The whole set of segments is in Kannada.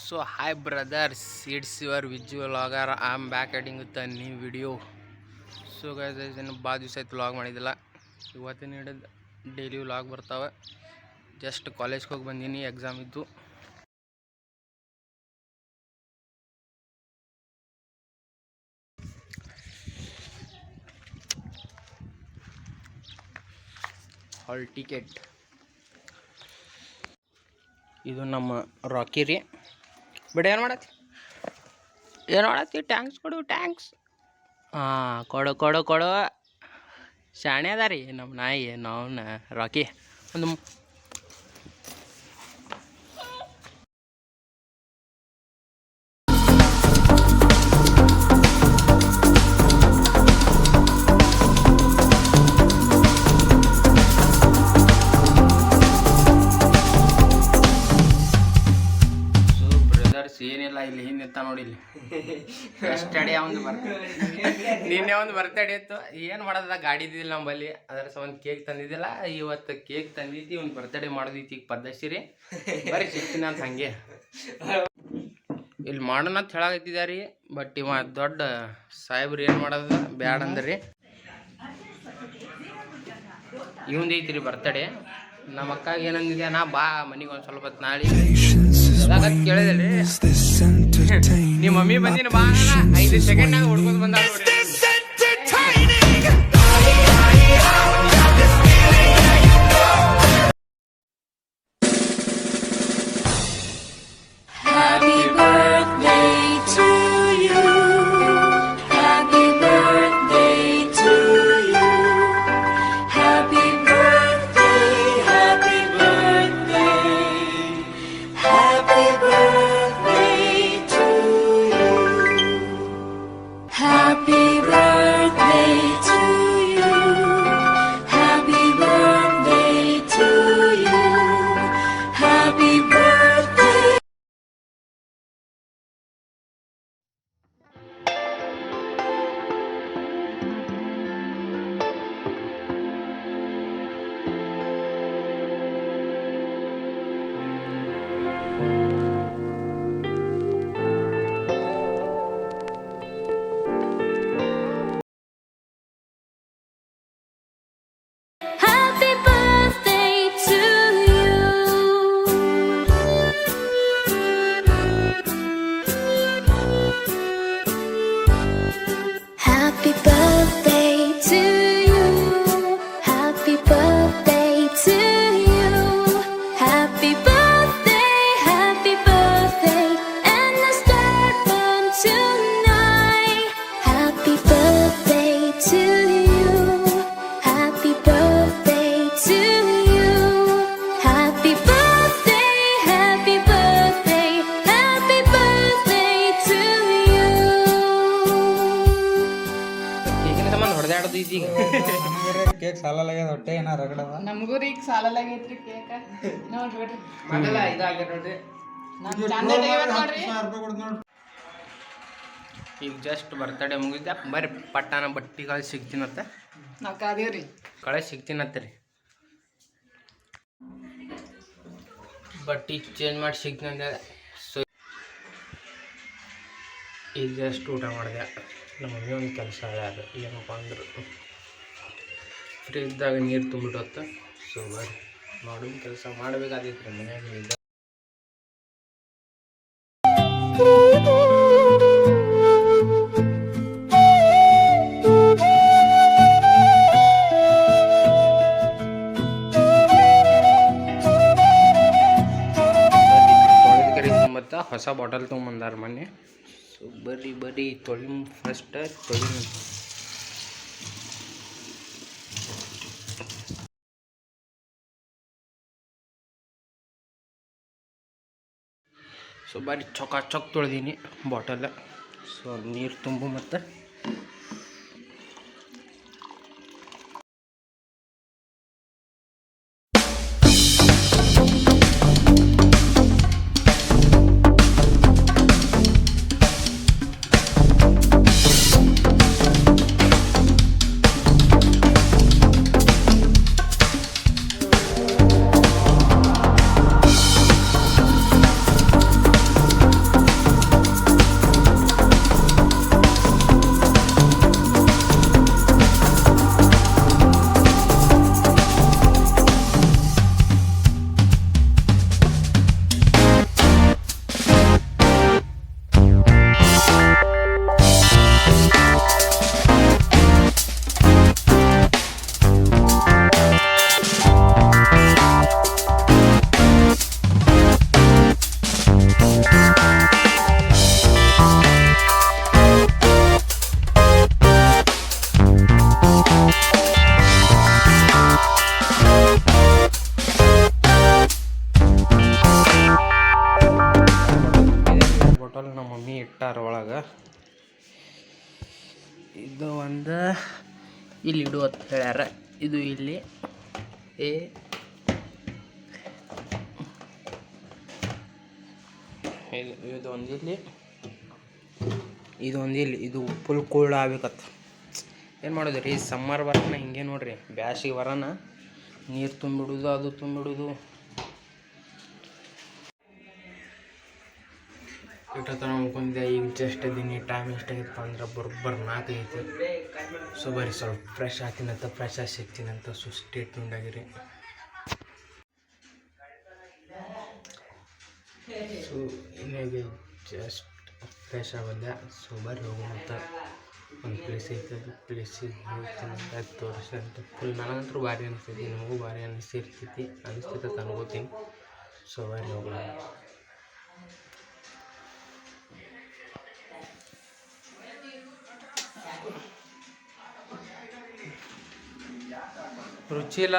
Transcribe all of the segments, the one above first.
So hi brothers, it's your visual vlogger. I'm back adding with a new video. So guys, ಇನ್ನು ಭಾಳ ದಿವಸ ಆಯ್ತು ವ್ಲಾಗ್ ಮಾಡಿದ್ದಿಲ್ಲ. ಇವತ್ತಿನ ಹಿಡಿದು ಡೈಲಿ ವ್ಲಾಗ್ ಬರ್ತಾವೆ. ಜಸ್ಟ್ ಕಾಲೇಜ್ಗೆ ಹೋಗಿ ಬಂದೀನಿ, ಎಕ್ಸಾಮ್ ಇದ್ದು. ಹಾಲ್ ಟಿಕೆಟ್ ಇದು ನಮ್ಮ ರಾಕಿ ರೀ. ಬಿಡ ಏನು ಮಾಡತ್ತಿ ಟ್ಯಾಂಕ್ಸ್ ಕೊಡು ಟ್ಯಾಂಕ್ಸ್. ಹಾಂ ಕೊಡು ಶಾಣೆ ಅದ ರೀ ನಮ್ಮ ನಾಯಿ. ನಾವು ರಾಕಿ ಒಂದು ಏನಿಲ್ಲ, ಇಲ್ಲಿ ಹಿಂದೆ ಇತ್ತ ನೋಡಿ. ಇಲ್ಲಿ ಸ್ಟಡಿ ಒಂದು ನಿನ್ನೆ ಒಂದು ಬರ್ತಡೇ ಇತ್ತು. ಏನು ಮಾಡೋದ, ಗಾಡಿ ಇದ್ದಿಲ್ಲ ನಮ್ಮಲ್ಲಿ, ಅದರ ಒಂದು ಕೇಕ್ ತಂದಿದ್ದಿಲ್ಲ. ಇವತ್ತು ಕೇಕ್ ತಂದಿದ್ದಿ, ಒಂದು ಬರ್ತಡೇ ಮಾಡೋದಿತ್ತು. ಈಗ ಪದ್ಧತಿ ರೀ, ಬರೀ ಸಿಗ್ತೀನಿ ಅಂತ ಹಂಗೆ ಇಲ್ಲಿ ಮಾಡೋಣ ಅಂತ ಹೇಳಾಕತ್ತಿದ್ದಾರೆ. ಬಟ್ ಇವ ದೊಡ್ಡ ಸಾಹೇಬ್ರು ಏನು ಮಾಡೋದ ಬ್ಯಾಡ ಅಂದ್ರಿ. ಇವಂದು ಐತಿ ರೀ ಬರ್ತಡೇ. ನಮ್ಮ ಅಕ್ಕಾಗ ಏನಂದಿದೆ, ನಾ ಬಾ ಮನೆಗೆ ಒಂದು ಸ್ವಲ್ಪ ಹೊತ್ತು ನಾಳೆ ಕೇಳಿದ್ರಿ. ನಿಮ್ಮ ಮಮ್ಮಿ ಬಂದಿನ ಬಾ 5 ಸೆಕೆಂಡ್ನಾಗ ಹುಡ್ಕೊಂಡು ಬಂದ ನೋಡಿ. ಕೇಕ್ ಸಾಲಾಗ್ಯದ ಹೊಟ್ಟೆ ಏನ ರಗಡವ. ನಮಗೂ ರೀ ಈಗ ಸಾಲಾಗೈತ್ರಿ ಕೇಕ. ನೋಡ್ರಿ ಮಾಡಲ್ಲ ಇದಾಗ್ಯದ ನೋಡ್ರಿ. ಈಗ ಜಸ್ಟ್ ಬರ್ತಡೇ ಮುಗಿದ, ಬರೀ ಪಟ್ಟಾನ ಬಟ್ಟಿಗಳು ಸಿಗ್ತೀನತ್ತ. ನಾವು ಕಾದೇವ್ರಿ ಕಳೆ ಸಿಗ್ತೀನತ್ತ ರೀ. ಬಟ್ಟಿ ಚೇಂಜ್ ಮಾಡಿ ಸಿಗ್ತೀನಿ. ಸೊ ಈಗ ಜಸ್ಟ್ ಊಟ ಮಾಡಿದೆ. ನಮ್ಮ ಮಮ್ಮಿ ಒಂದು ಕೆಲಸ ಅದು ಏನಪ್ಪ ಅಂದ್ರೆ ಫ್ರಿಜ್ದಾಗ ನೀರು ತುಂಬಿಟ್ಟು. ಸೊ ಬರ್ರಿ ಮಾಡೋದು ಕೆಲಸ ಮಾಡಬೇಕಾದೈತ್ರಿ ಮನ್ಯಾಗ. ಮತ್ತು ಹೊಸ ಬಾಟಲ್ ತೊಗೊಂಬಂದಾರ ಮೊನ್ನೆ. ಸೊ ಬರ್ರಿ ತೊಳಿ ಫಸ್ಟ್ ತೊಳಿ. ಸೊ ಬಾರಿ ಚೊಕ್ ತೊಳೆದೀನಿ ಬಾಟಲ್. ಸೊ ನೀರು ತುಂಬು ಮತ್ತು ಇಟ್ಟಾರ ಒಳಗೆ. ಇದು ಒಂದು ಇಲ್ಲಿ ಇಡು ಅಂತ ಹೇಳ್ಯಾರ. ಇದು ಇಲ್ಲಿ ಇದೊಂದು ಇಲ್ಲಿ ಇದು ಫುಲ್ ಕೋಲ್ಡ್ ಆಗ್ಬೇಕತ್ತ. ಏನು ಮಾಡೋದು ರೀ, ಸಮ್ಮರ್ ಬರೋಣ ಹಿಂಗೆ ನೋಡ್ರಿ, ಬ್ಯಾಸಿಗೆ ಬರೋಣ ನೀರು ತುಂಬಿಡೋದು ಅದು ತುಂಬಿಡೋದು. ಇಟ್ಟತ್ತ ಅನ್ಕೊಂಡೆ. ಈಗ ಜಸ್ಟ್ ದಿನ ಟೈಮ್ ಎಷ್ಟಾಗಿತ್ತು ಅಂದ್ರೆ ಬರೋಬ್ಬರ 4 ಐತಿ. ಸೊ ಬರೀ ಸ್ವಲ್ಪ ಫ್ರೆಶ್ ಆಗ್ತೀನಂತ, ಫ್ರೆಶ್ ಆಗಿ ಸಿಗ್ತೀನಂತ. ಸೊ ಸ್ಟೇಟ್ ಆಗಿರಿ. ಸೊ ಇನ್ನಾಗೆ ಜಸ್ಟ್ ಫ್ರೆಶ್ ಆಗಲ್ಲ. ಸೊ ಬರ್ರಿ ಹೋಗೋಣ. ಒಂದು ಪ್ಲೇಸ್ ಐತೆ, ಅದು ಪ್ಲೇಸಿಗೆ ಹೋಗ್ತೀನಿ ಅಂತ ತೋರಿಸಂತ. ಫುಲ್ ನನಗಂತೂ ಭಾರಿ ಅನಿಸ್ತೈತಿ, ನಿಮಗೂ ಭಾರಿ ಅನಿಸ್ತೈತಿ ಅನ್ಕೋತೀನಿ. ಸೊ ಬರ್ರಿ ಹೋಗೋಣ. ರುಚಿ ಇಲ್ಲ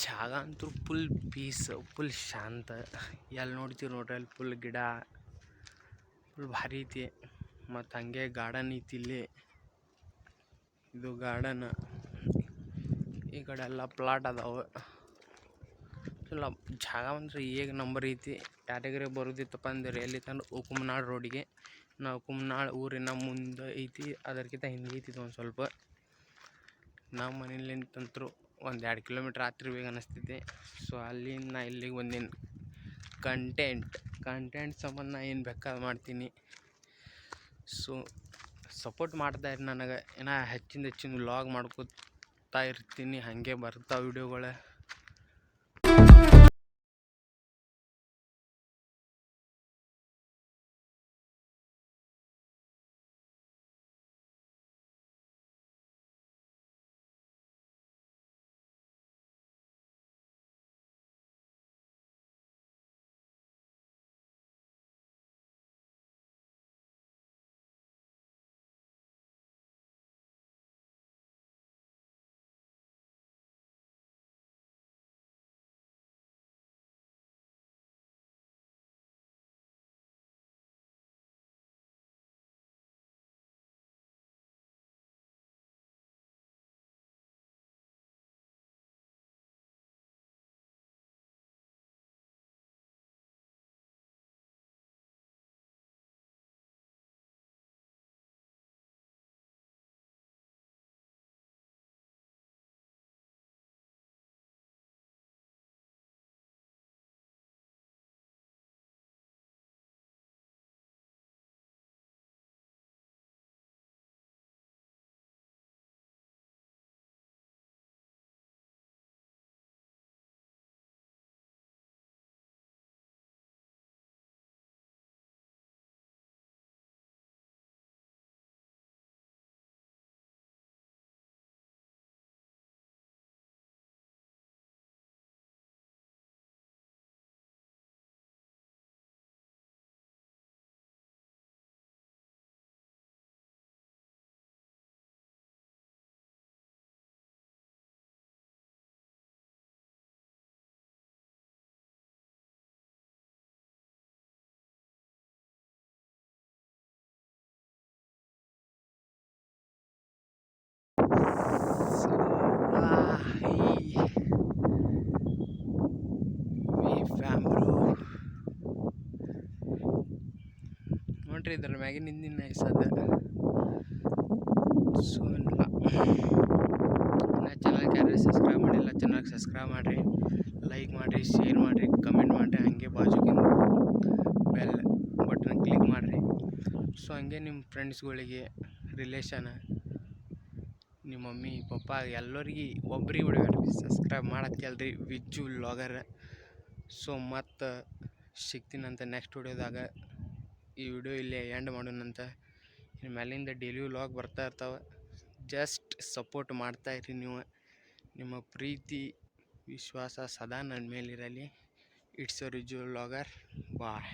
ಜಾಗ ಅಂತೂ ಫುಲ್ ಪೀಸ್, ಫುಲ್ ಶಾಂತ. ಎಲ್ಲಿ ನೋಡ್ತೀವಿ ನೋಡ್ರಿ ಅಲ್ಲಿ ಫುಲ್ ಗಿಡ, ಫುಲ್ ಭಾರಿ ಐತಿ. ಮತ್ತು ಹಂಗೆ ಗಾರ್ಡನ್ ಐತಿ ಇಲ್ಲಿ. ಇದು ಗಾರ್ಡನ್. ಈ ಕಡೆ ಎಲ್ಲ ಪ್ಲಾಟ್ ಅದಾವೆ. ಇಲ್ಲ ಜಾಗ ಅಂದ್ರೆ ಈಗ ನಂಬರ್ ಐತಿ. ಯಾರಿಗಾರ ಬರೋದಿತ್ತಪ್ಪ ಅಂದ್ರೆ ಎಲ್ಲಿ ತಂದು ಹುಕುಮ್ನಾಳ್ ರೋಡಿಗೆ. ನಾವು ಹುಕುಮ್ನಾಳ್ ಊರಿನ ಮುಂದೆ ಐತಿ, ಅದಕ್ಕಿಂತ ಹಿಂದೆ ಐತಿ ಒಂದು ಸ್ವಲ್ಪ. ನಮ್ಮ ಮನೇಲಿಂತಂತರೂ 1-2 ಕಿಲೋಮೀಟ್ರ್ ಬೇಗ ಅನಿಸ್ತೈತಿ. ಸೊ ಅಲ್ಲಿಂದ ನಾ ಇಲ್ಲಿಗೆ ಬಂದೀನಿ. ಕಂಟೆಂಟ್ ಸಂಬಂಧ ನಾ ಏನು ಬೇಕಾದ್ರೆ ಮಾಡ್ತೀನಿ. ಸೊ ಸಪೋರ್ಟ್ ಮಾಡ್ತಾಯಿರಿ ನನಗೆ. ಏನೋ ಹೆಚ್ಚಿನ ವ್ಲಾಗ್ ಮಾಡ್ಕೊತಾ ಇರ್ತೀನಿ. ಹಾಗೆ ಬರ್ತಾವೆ ವಿಡಿಯೋಗಳು. ನೋಡ್ರಿ ಇದ್ರ ಮ್ಯಾಗಿನ ಹಿಂದಿನ ಸದ್ದ. ಸೊ ಇಲ್ಲ ಚಾನಲ್ಗೆ ಯಾರು ಸಬ್ಸ್ಕ್ರೈಬ್ ಮಾಡಿಲ್ಲ, ಚಾನಲ್ಗೆ ಸಬ್ಸ್ಕ್ರೈಬ್ ಮಾಡಿರಿ, ಲೈಕ್ ಮಾಡಿರಿ, ಶೇರ್ ಮಾಡಿರಿ, ಕಮೆಂಟ್ ಮಾಡಿರಿ. ಹಾಗೆ ಬಾಜುಗಿನ ಬೆಲ್ ಬಟನ್ ಕ್ಲಿಕ್ ಮಾಡಿರಿ. ಸೊ ಹಂಗೆ ನಿಮ್ಮ ಫ್ರೆಂಡ್ಸ್ಗಳಿಗೆ, ರಿಲೇಷನ್, ನಿಮ್ಮ ಮಮ್ಮಿ ಪಪ್ಪ ಎಲ್ಲರಿಗೆ ಒಬ್ರಿಗೆ ಬಿಡಬೇಡ್ರಿ, ಸಬ್ಸ್ಕ್ರೈಬ್ ಮಾಡತ್ತಲ್ರಿ ವಿಜ್ಜು ವ್ಲಾಗರ್. ಸೊ ಮತ್ತು ಸಿಗ್ತೀನಂತ ನೆಕ್ಸ್ಟ್ ವಿಡಿಯೋದಾಗ. ಈ ವಿಡಿಯೋ ಇಲ್ಲೇ ಎಂಡ್ ಮಾಡೋಣಂತ. ಇನ್ನು ಮೇಲಿಂದ ಡೈಲಿ ವ್ಲಾಗ್ ಬರ್ತಾ ಇರ್ತಾವೆ. ಜಸ್ಟ್ ಸಪೋರ್ಟ್ ಮಾಡ್ತಾಯಿರಿ ನೀವು. ನಿಮ್ಮ ಪ್ರೀತಿ ವಿಶ್ವಾಸ ಸದಾ ನನ್ನ ಮೇಲಿರಲಿ. It's a Vijju vlogger. Bye.